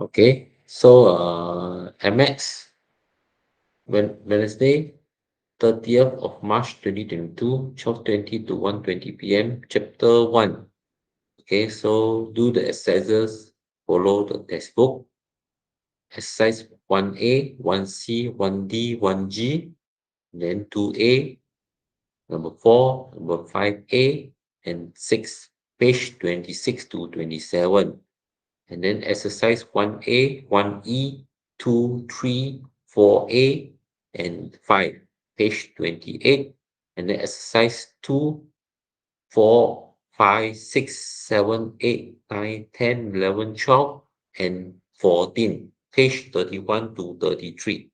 Okay, so MX Wednesday 30th of March 2022, 12:20 to 1:20 p.m. Chapter 1. Okay, so do the exercises, follow the textbook. Exercise 1A, 1C, 1D, 1G, then 2A, number 4, number 5A, and 6, page 26 to 27. And then exercise 1A, 1E, 2, 3, 4A, and 5, page 28. And then exercise 2, 4, 5, 6, 7, 8, 9, 10, 11, 12, and 14, page 31 to 33.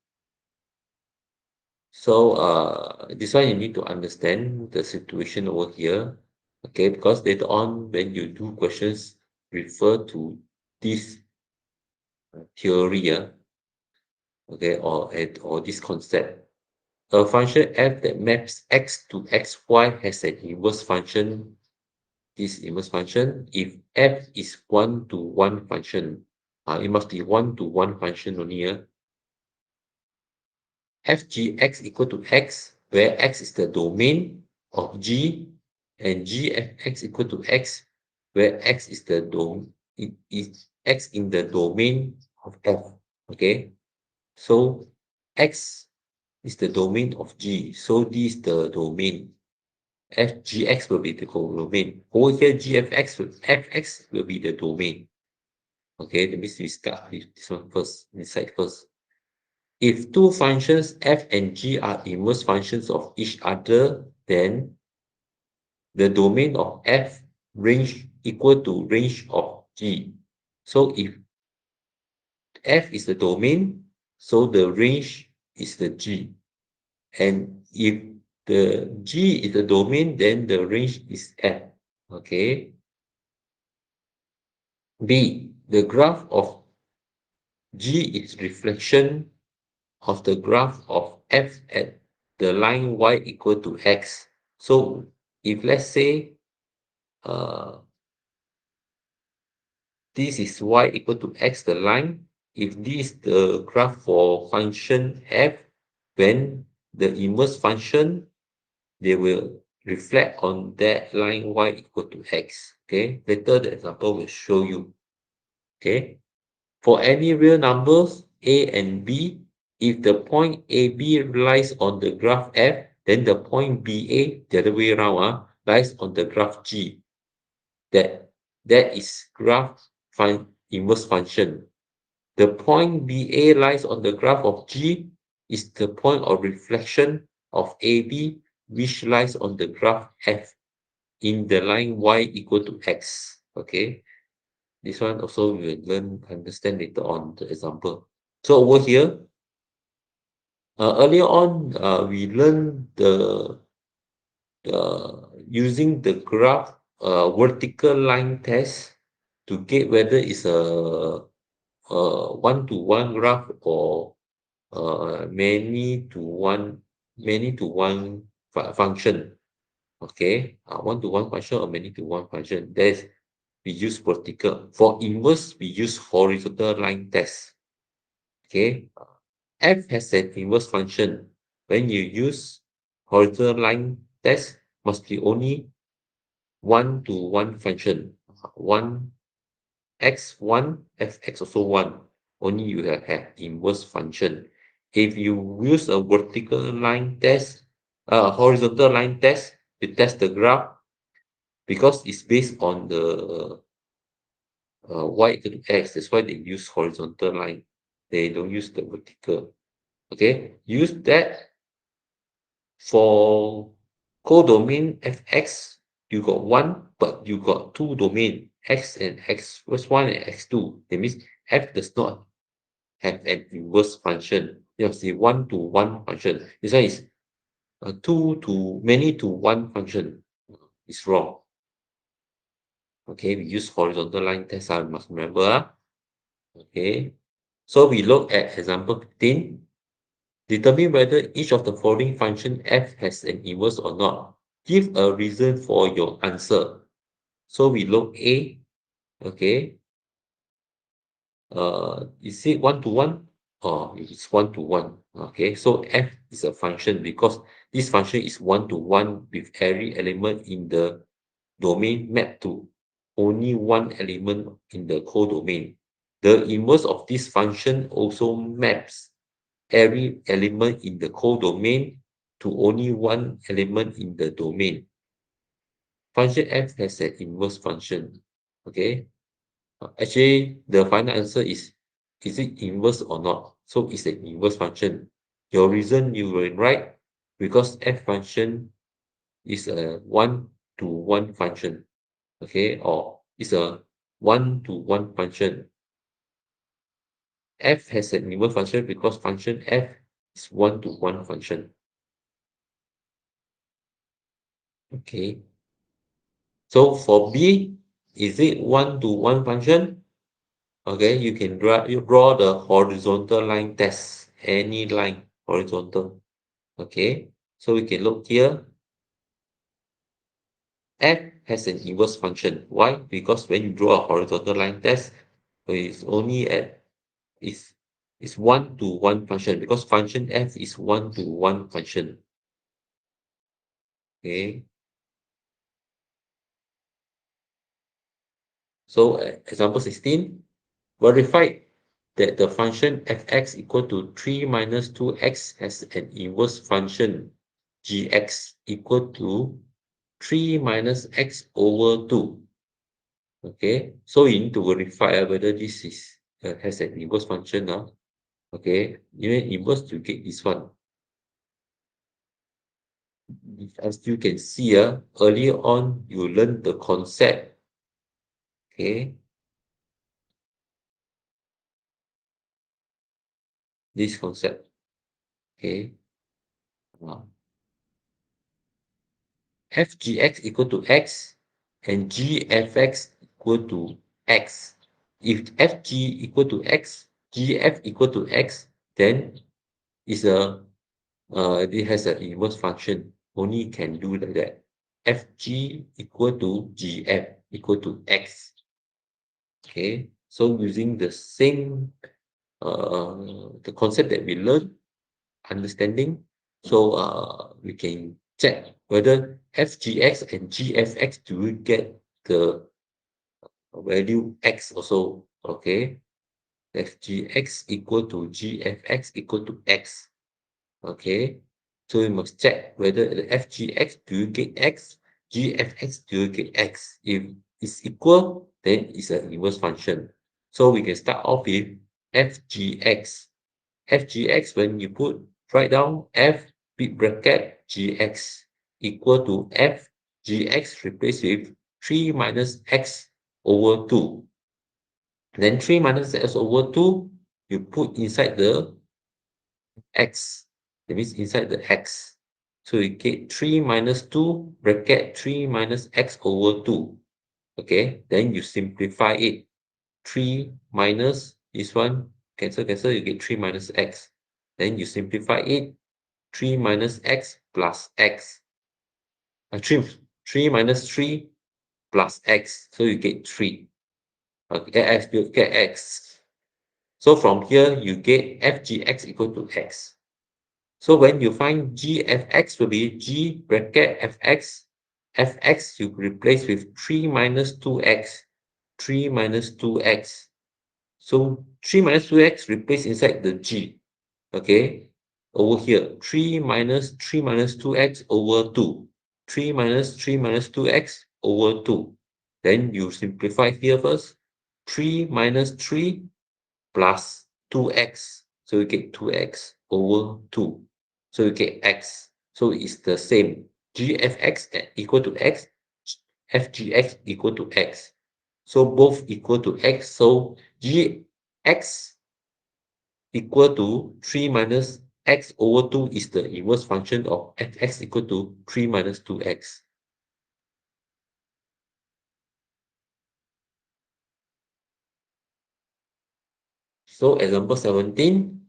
So this one you need to understand the situation over here, okay? Because later on when you do questions, refer to this theory, okay, or this concept. A function f that maps x to xy has an inverse function. This inverse function, if f is one-to-one function, it must be one-to-one function only here. Fgx equal to x, where x is the domain of g, and gfx equal to x, where x is the x in the domain of f. Okay, so x is the domain of g, so this is the domain. Fgx will be the domain. Over here, fx will be the domain. Okay, that means we start with this one first, this side first. If two functions f and g are inverse functions of each other, then the domain of f range equal to range of g. So if f is the domain, so the range is the g. And if the g is the domain, then the range is f. Okay. B, the graph of g is reflection of the graph of f at the line y equal to x. So if let's say this is y equal to x, the line, if this is the graph for function f, then the inverse function, they will reflect on that line y equal to x. Okay, later the example will show you. Okay, for any real numbers a and b, if the point AB lies on the graph f, then the point BA, the other way around, lies on the graph G. That is graph inverse function. The point BA lies on the graph of G is the point of reflection of AB, which lies on the graph F in the line y equal to x. Okay, this one also we will understand later on the example. So over here, earlier on, we learned the using the graph vertical line test to get whether it's a one-to-one graph or many to one function. Okay, one-to-one function or many-to-one function. There's we use vertical. For inverse, we use horizontal line test. Okay, f has an inverse function. When you use horizontal line test, must be only one-to-one function. One x1, fx also 1. Only you have inverse function. If you use a vertical line test, horizontal line test to test the graph, because it's based on the y equal to x, that's why they use horizontal line. They don't use the vertical. Okay, use that for codomain fx. You got one, but you got two domain x and x1 and x2. That means f does not have an inverse function. You have the one-to-one function. This one is a many-to-one function. It's wrong. Okay, we use horizontal line test. I must remember. Okay, so we look at example 15. Determine whether each of the following function f has an inverse or not. Give a reason for your answer. So we look A. Okay, is it one to one? Oh, it's one to one. Okay, so f is a function because this function is one to one with every element in the domain mapped to only one element in the codomain. The inverse of this function also maps every element in the codomain to only one element in the domain. Function f has an inverse function. Okay, actually, the final answer is it inverse or not? So it's an inverse function. Your reason you were right because f function is a one-to-one function, okay, or it's a one-to-one function. F has an inverse function because function f is one-to-one function. Okay. So for B, is it one-to-one function? Okay, you draw the horizontal line test, any line horizontal. Okay, so we can look here. F has an inverse function. Why? Because when you draw a horizontal line test, it's only at is one to one function because function f is one to one function. Okay, so example 16, verify that the function fx equal to 3 minus 2x has an inverse function gx equal to 3 minus x over 2. Okay, so you need to verify whether this is has an inverse function now. Okay, you need inverse to get this one. As you can see, earlier on you learn the concept. Okay, this concept. Okay, uh, fgx equal to x and gfx equal to x. If fg equal to x, gf equal to x, then is a it has an inverse function. Only can do like that. Fg equal to gf equal to x. Okay, so using the same the concept that we learned, understanding, so we can check whether fgx and gfx do we get the value x also. Okay, fgx equal to gfx equal to x. Okay, so we must check whether the fgx do you get x, gfx do you get x. If it's equal, then it's an inverse function. So we can start off with fgx. Fgx, when you write down f big bracket gx equal to f gx replaced with 3 minus x over 2. Then 3 minus x over 2, you put inside the x. That means inside the x. So you get 3 minus 2 bracket 3 minus x over 2. Okay, then you simplify it. 3 minus this one, cancel, cancel, you get 3 minus x. Then you simplify it, 3 minus x plus x. 3 minus 3 plus x. So you get 3. Okay, x, you get x. So from here, you get fgx equal to x. So when you find gfx will be g bracket fx, fx you replace with 3 minus 2x, 3 minus 2x. So 3 minus 2x replace inside the g. Okay, over here, 3 minus 2x over 2. 3 minus 2x over 2. Then you simplify here first. 3 minus 3 plus 2x. So you get 2x over 2. So you get x. So it's the same. gfx equal to x, fgx equal to x. So both equal to x. So gx equal to 3 minus x over 2 is the inverse function of fx equal to 3 minus 2x. So example 17,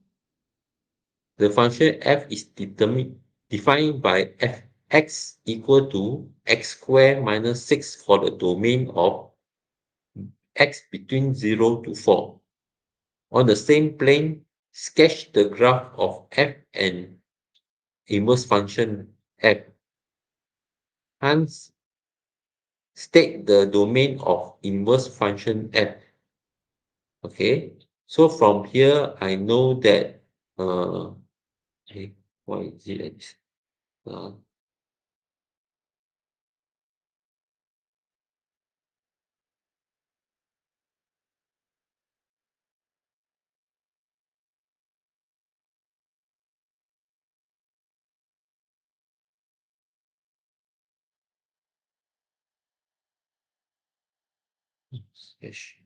the function f is defined by fx equal to x squared minus 6 for the domain of x between 0 to 4. On the same plane, sketch the graph of f and inverse function f. Hence, state the domain of inverse function f. Okay, so from here I know that okay, why is it like this? Uh, sketch.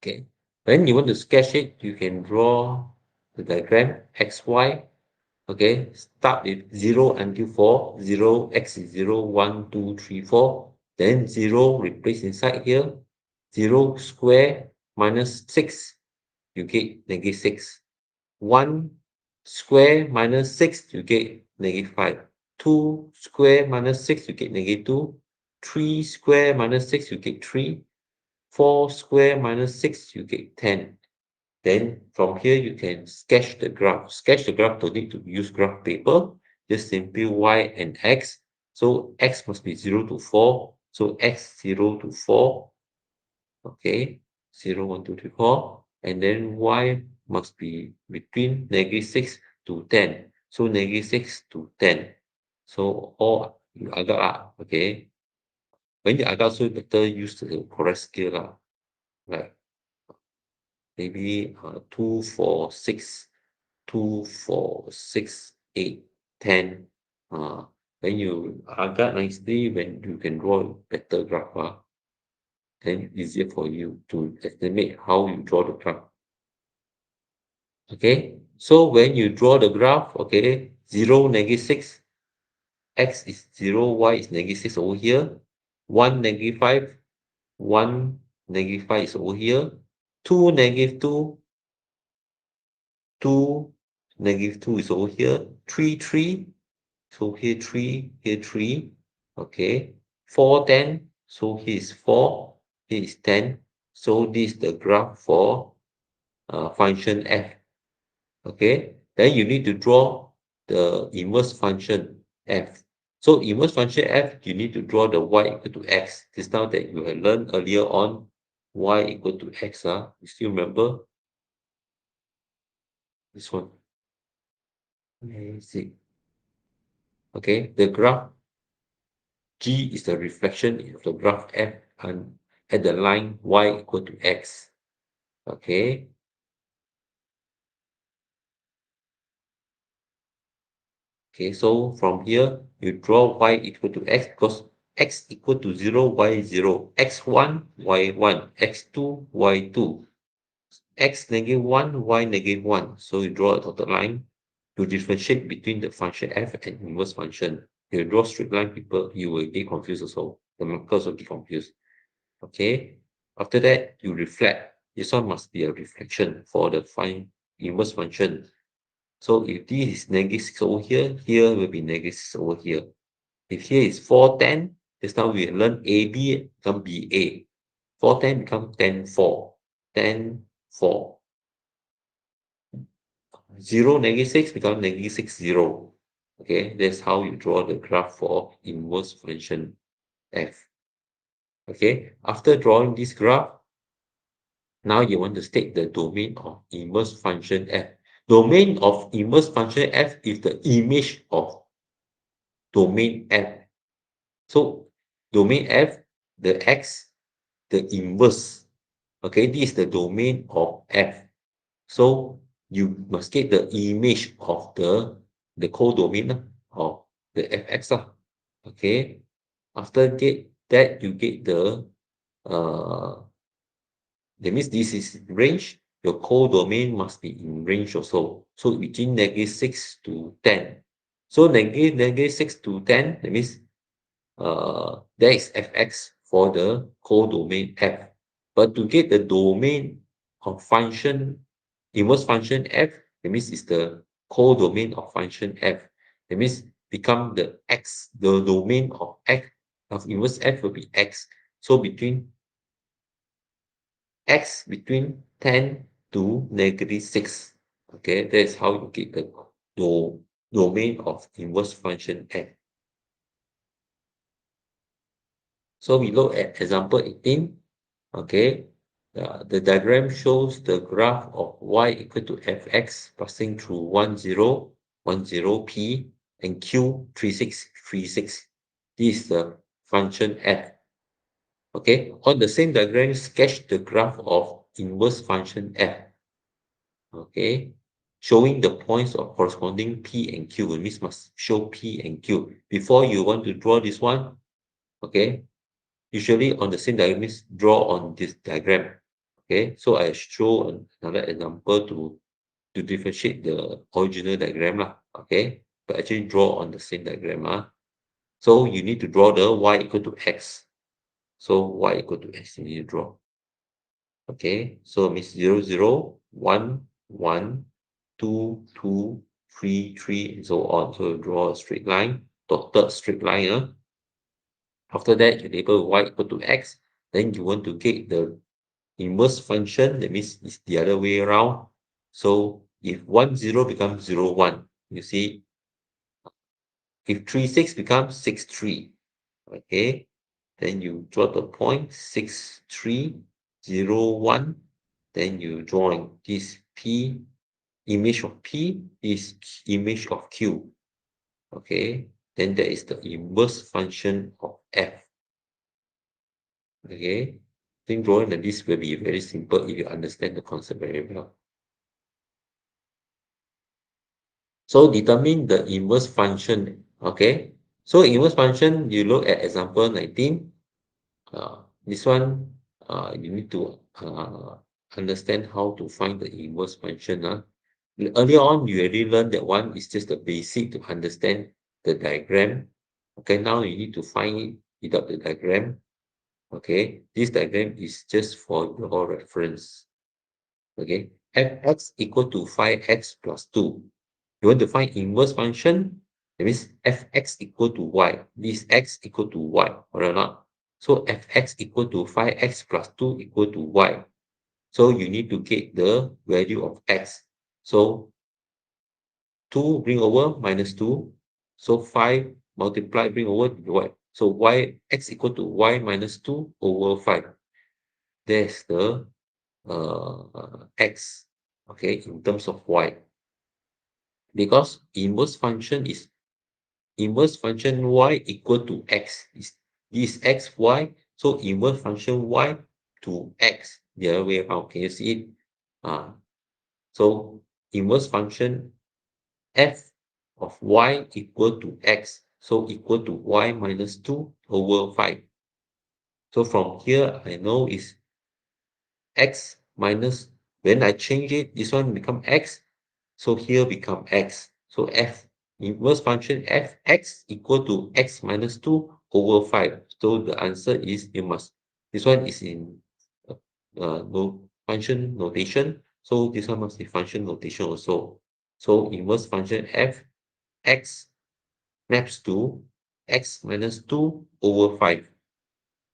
Okay, when you want to sketch it, you can draw the diagram x, y. Okay, start with 0 until 4. 0, x is 0, 1, 2, 3, 4. Then 0 replace inside here. 0 square minus 6, you get negative 6. 1 square minus 6, you get negative 5. 2 square minus 6, you get negative 2. 3 square minus 6, you get 3. 4 square minus 6, you get 10. Then from here, you can sketch the graph. Sketch the graph, don't need to use graph paper. Just simply y and x. So x must be 0 to 4. So x 0 to 4. Okay, 0, 1, 2, 3, 4. And then y must be between negative 6 to 10. So negative 6 to 10. So all you agak lah, okay. When you agak, so better use the correct scale lah. Like maybe 2, 4, 6. 2, 4, 6, 8, 10. When you agak nicely, when you can draw better graph, then easier for you to estimate how you draw the graph. Okay, so when you draw the graph, okay, 0, negative 6, x is 0, y is negative 6 over here, 1, negative 5, 1, negative 5 is over here, 2, negative 2, 2, negative 2 is over here, 3, 3, so here 3, here 3, okay. 4, 10, so here is 4, here is 10. So this is the graph for function f, okay. Then you need to draw the inverse function f. So inverse function f, you need to draw the y equal to x. This now that you have learned earlier on, y equal to x. You still remember this one? Amazing. Okay, the graph G is the reflection of the graph f and at the line y equal to x. Okay. Okay, so from here you draw y equal to x because x equal to 0, y 0, x1, y1, x2, y2, x negative 1, y negative 1. So you draw a dotted line to differentiate between the function f and inverse function. If you draw straight line, people, you will get confused also. The markers will get confused. Okay. After that, you reflect. This one must be a reflection for the inverse function. So if this is negative 6 over here, here will be negative 6 over here. If here is 4, 10, this time we learn AB become BA. 4, 10 become 10, 4. 10, 4. 0, negative 6 become negative 6, 0. Okay, that's how you draw the graph for inverse function f. Okay, after drawing this graph, now you want to state the domain of inverse function f. Domain of inverse function f is the image of domain f. So domain f, the x the inverse. Okay, this is the domain of F. So you must get the image of the codomain of the fx lah. Okay, after get that you get the uh that means this is range. Your codomain must be in range also. So between -6 to 10. So -6 to 10, that means that is fx for the codomain f. But to get the domain of function, inverse function f, that means it's the codomain of function f. That means become the x, the domain of x of inverse f will be x. So between 10 to -6. Okay, that's how you get the domain of inverse function f. So we look at example 18. Okay, the diagram shows the graph of y equal to fx passing through 1, 0, 1, 0, p, and q, 3, 6, 3, 6. This is the function f. Okay, on the same diagram, sketch the graph of inverse function f. Okay, showing the points of corresponding p and q. It means must show p and q. Before you want to draw this one, okay, usually on the same diagram, draw on this diagram. Okay, so I show another example to differentiate the original diagram lah. Okay, but actually draw on the same diagram. So you need to draw the y equal to x. So y equal to x, you need to draw. Okay, so it means 0, 0, 1, 1, 2, 2, 3, 3, and so on. So you draw a straight line, dotted straight line. After that, you label y equal to x. Then you want to get the inverse function, that means it's the other way around. So if 1, 0 becomes 0, 1, you see, if 3, 6 becomes 6, 3, okay, then you draw the point 6, 3, 0, 1, then you drawing this p, image of p is image of q, okay, then that is the inverse function of f. Okay, I think drawing like this will be very simple if you understand the concept very well. So determine the inverse function. Okay, so inverse function, you look at example 19. This one, you need to understand how to find the inverse function. Earlier on, you already learned that one is just the basic to understand the diagram. Okay, now you need to find it without the diagram. Okay, this diagram is just for your reference. Okay, fx equal to 5x plus 2. You want to find inverse function, that means fx equal to y. This x equal to y, or not? So fx equal to 5x plus 2 equal to y. So you need to get the value of x. So 2 bring over minus 2. So 5 multiply bring over y. So y x equal to y minus 2 over 5. There's the x, okay, in terms of y. Because inverse function is inverse function y equal to x. Is x, y. So inverse function y to x. The other way around. Can you see it? So inverse function f of y equal to x. So equal to y minus 2 over 5. So from here, I know is x minus, when I change it, this one become x. So here become x. So f inverse function fx equal to x minus 2 over 5. So the answer is you must, this one is in no function notation. So this one must be function notation also. So inverse function f x maps to x minus 2 over 5.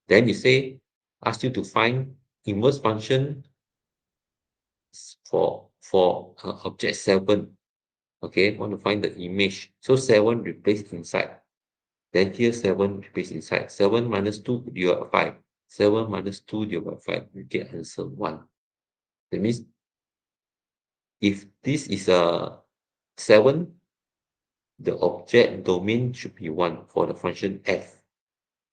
Then you say, ask you to find inverse function for object 7. Okay, want to find the image. So 7 replace inside. Then here 7 replace inside. 7 minus 2 divided by 5. 7 minus 2 divided by 5. You get answer 1. That means if this is a 7, the object domain should be 1 for the function f.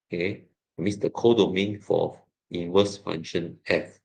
Okay, that means the codomain for inverse function f.